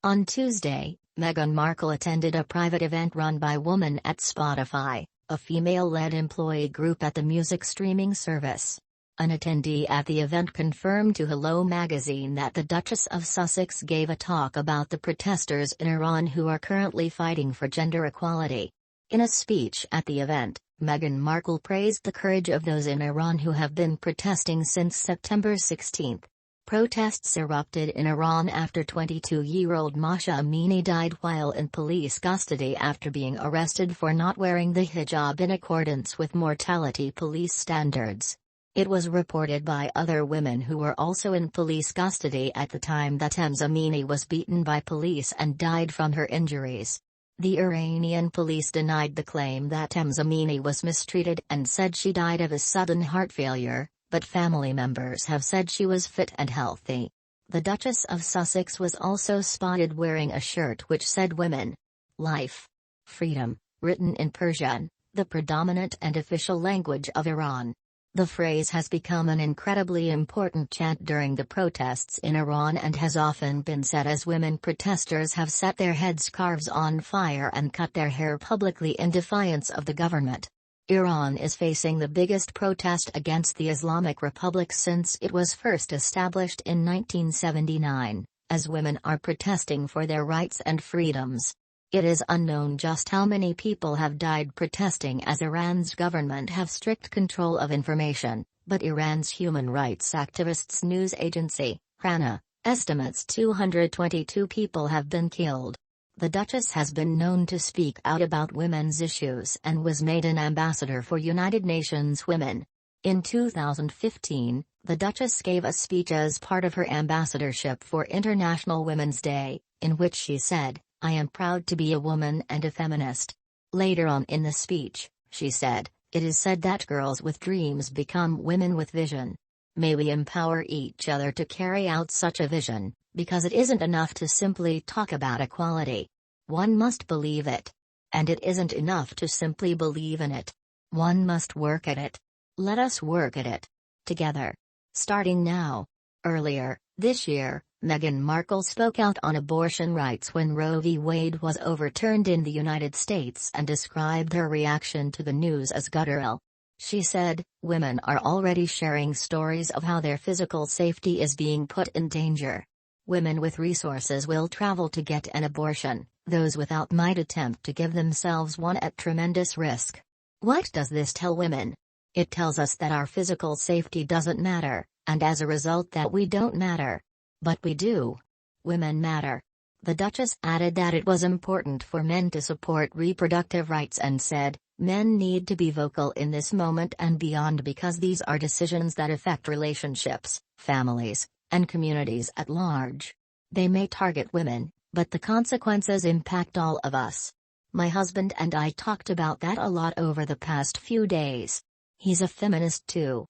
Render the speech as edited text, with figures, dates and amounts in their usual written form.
On Tuesday, Meghan Markle attended a private event run by Woman at Spotify, a female-led employee group at the music streaming service. An attendee at the event confirmed to Hello magazine that the Duchess of Sussex gave a talk about the protesters in Iran who are currently fighting for gender equality. In a speech at the event, Meghan Markle praised the courage of those in Iran who have been protesting since September 16. Protests erupted in Iran after 22-year-old Mahsa Amini died while in police custody after being arrested for not wearing the hijab in accordance with mortality police standards. It was reported by other women who were also in police custody at the time that Mahsa Amini was beaten by police and died from her injuries. The Iranian police denied the claim that Mahsa Amini was mistreated and said she died of a sudden heart failure, but family members have said she was fit and healthy. The Duchess of Sussex was also spotted wearing a shirt which said "Women, Life, Freedom," written in Persian, the predominant and official language of Iran. The phrase has become an incredibly important chant during the protests in Iran and has often been said as women protesters have set their headscarves on fire and cut their hair publicly in defiance of the government. Iran is facing the biggest protest against the Islamic Republic since it was first established in 1979, as women are protesting for their rights and freedoms. It is unknown just how many people have died protesting as Iran's government have strict control of information, but Iran's human rights activists news agency, RANA, estimates 222 people have been killed. The Duchess has been known to speak out about women's issues and was made an ambassador for United Nations Women. In 2015, the Duchess gave a speech as part of her ambassadorship for International Women's Day, in which she said, "I am proud to be a woman and a feminist." Later on in the speech, she said, "It is said that girls with dreams become women with vision. May we empower each other to carry out such a vision, because it isn't enough to simply talk about equality. One must believe it. And it isn't enough to simply believe in it. One must work at it. Let us work at it. Together. Starting now." Earlier, this year, Meghan Markle spoke out on abortion rights when Roe v. Wade was overturned in the United States and described her reaction to the news as guttural. She said, "Women are already sharing stories of how their physical safety is being put in danger. Women with resources will travel to get an abortion, those without might attempt to give themselves one at tremendous risk. What does this tell women? It tells us that our physical safety doesn't matter, and as a result that we don't matter. But we do. Women matter." The Duchess added that it was important for men to support reproductive rights and said, "Men need to be vocal in this moment and beyond because these are decisions that affect relationships, families, and communities at large. They may target women, but the consequences impact all of us. My husband and I talked about that a lot over the past few days. He's a feminist too.